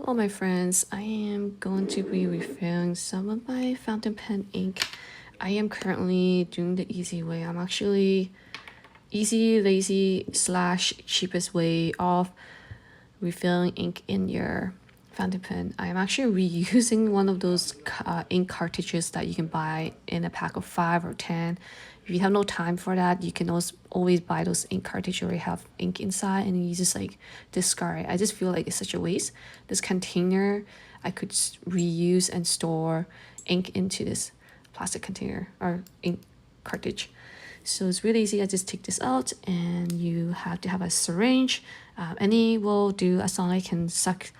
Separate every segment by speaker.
Speaker 1: Hello my friends, I am going to be refilling some of my fountain pen ink. I am currently doing the easy way. I'm actually easy, lazy slash cheapest way of refilling ink in your fountain pen. I am actually reusing one of those ink cartridges that you can buy in a pack of 5 or 10. If you have no time for that, you can always buy those ink cartridges where you have ink inside and you just like discard it. I just feel like it's such a waste. This container, I could reuse and store ink into this plastic container or ink cartridge. So it's really easy. I just take this out and you have to have a syringe. Any will do as long as I can suck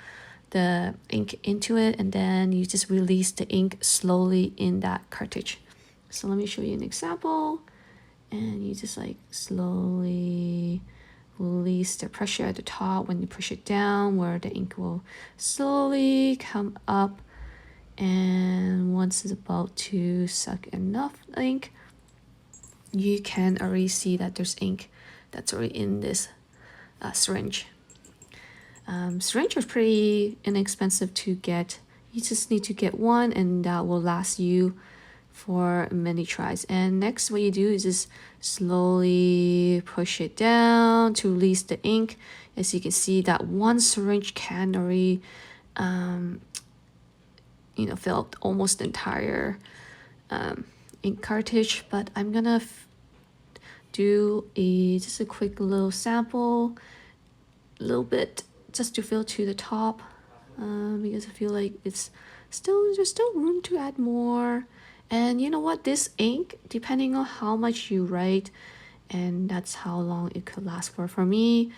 Speaker 1: the ink into it, and then you just release the ink slowly in that cartridge. So let me show you an example. And you just like slowly release the pressure at the top when you push it down, where the ink will slowly come up. And once it's about to suck enough ink, you can already see that there's ink that's already in this syringe. Syringe are pretty inexpensive to get. You just need to get one and that will last you for many tries. And next what you do is just slowly push it down to release the ink. As you can see, that one syringe can already fill up almost the entire ink cartridge. But I'm gonna do just a quick little sample, a little bit just to fill to the top, because I feel like there's still room to add more. And you know what, this ink, depending on how much you write, and that's how long it could last for me.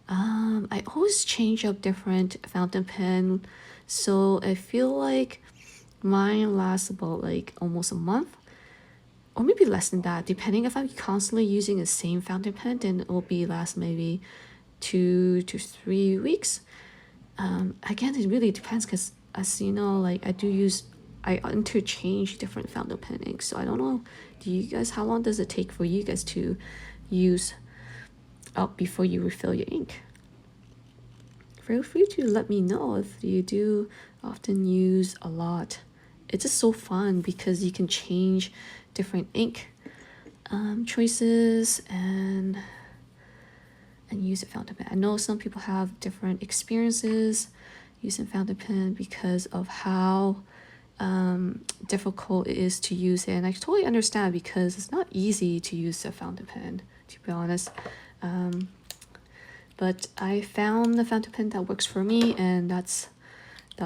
Speaker 1: I always change up different fountain pen, so I feel like mine lasts about like almost a month, or maybe less than that, depending if I'm constantly using the same fountain pen, then it will be last maybe 2 to 3 weeks. Again, it really depends, because as you know, like I interchange different fountain pen inks. So I don't know, do you guys, how long does it take for you guys to use up before you refill your ink? Feel free to let me know if you do often use a lot. It's just so fun because you can change different ink choices and use a fountain pen. I know some people have different experiences using fountain pen because of how difficult it is to use it, and I totally understand because it's not easy to use a fountain pen, to be honest. But I found the fountain pen that works for me, and that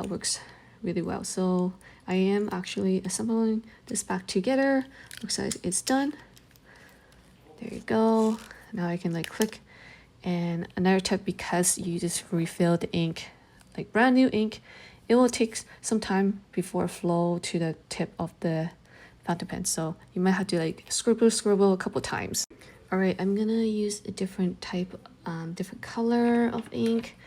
Speaker 1: works really well. So I am actually assembling this back together. Looks like it's done. There you go. Now I can like click. And another tip, because you just refill the ink like brand new ink, it will take some time before flow to the tip of the fountain pen. So you might have to like scribble a couple times. All right, I'm gonna use a different type, different color of ink.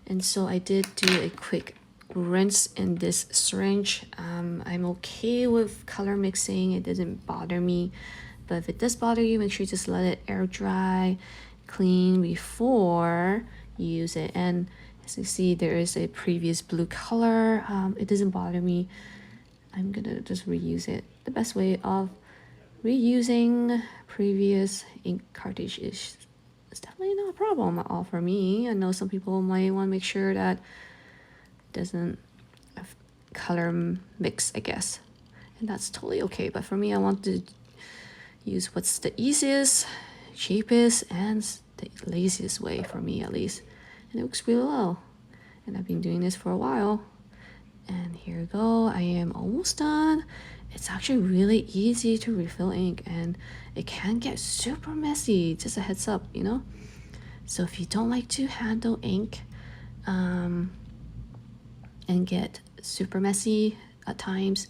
Speaker 1: And so I did do a quick rinse in this syringe. I'm okay with color mixing, it doesn't bother me. But if it does bother you, make sure you just let it air dry, clean before you use it. And as you see, there is a previous blue color. It doesn't bother me. I'm gonna just reuse it. The best way of reusing previous ink cartridge is definitely not a problem at all for me. I know some people might want to make sure that it doesn't have color mix, I guess, and that's totally okay. But for me, I want to use what's the easiest, cheapest, and the laziest way for me, at least. And it works really well. And I've been doing this for a while. And here we go. I am almost done. It's actually really easy to refill ink, and it can get super messy. Just a heads up, you know? So if you don't like to handle ink and get super messy at times,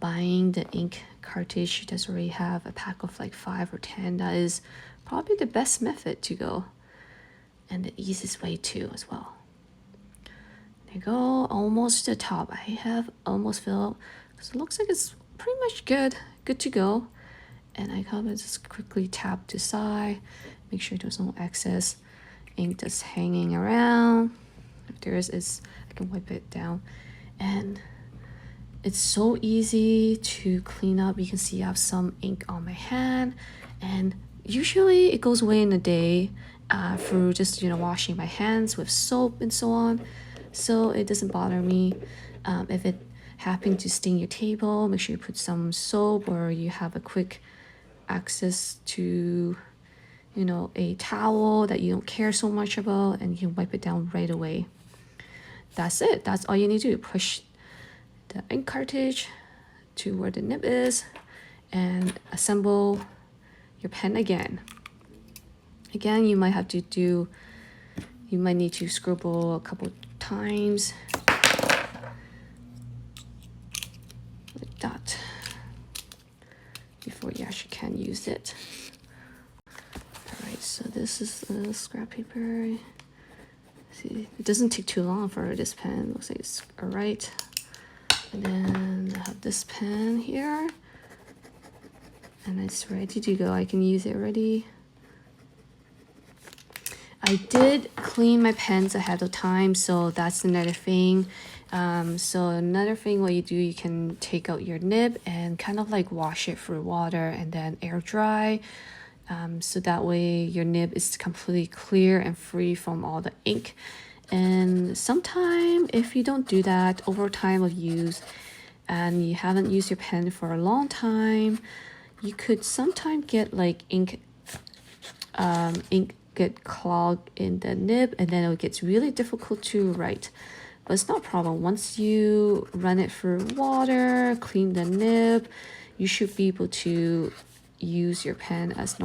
Speaker 1: buying the ink cartridge does already have a pack of like 5 or 10. That is probably the best method to go, and the easiest way too as well. There you go, almost to the top. I have almost filled, because it looks like it's pretty much good to go. And I kind of just quickly tap to side, make sure there's no excess ink that's hanging around. If there is, I can wipe it down. And it's so easy to clean up. You can see I have some ink on my hand, and usually it goes away in a day through just, you know, washing my hands with soap and so on. So it doesn't bother me. If it happens to stain your table, make sure you put some soap, or you have a quick access to, you know, a towel that you don't care so much about, and you can wipe it down right away. That's it. That's all you need to do. Push the ink cartridge to where the nib is and assemble your pen again. Again, you might have to do, you might need to scribble a couple times like that before you actually can use it. All right, so this is the scrap paper. See, it doesn't take too long for this pen. Looks like it's all right. And then I have this pen here, and it's ready to go. I can use it already. I did clean my pens ahead of time, so that's another thing. So another thing, what you do, you can take out your nib and kind of like wash it through water and then air dry. So that way your nib is completely clear and free from all the ink. And sometime if you don't do that over time of use and you haven't used your pen for a long time, you could sometimes get like ink get clogged in the nib, and then it gets really difficult to write. But it's not a problem. Once you run it through water, clean the nib, you should be able to use your pen as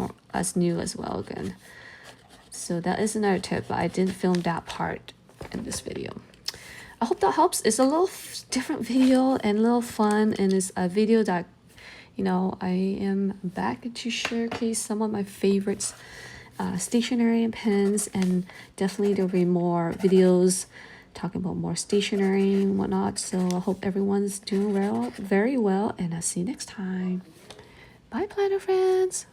Speaker 1: new as well again. So that is another tip, but I didn't film that part in this video. I hope that helps. It's a little different video and a little fun, and it's a video that, you know, I am back to showcase some of my favorites, stationery and pens, and definitely there'll be more videos talking about more stationery and whatnot. So I hope everyone's doing well, very well, and I'll see you next time. Bye, planner friends.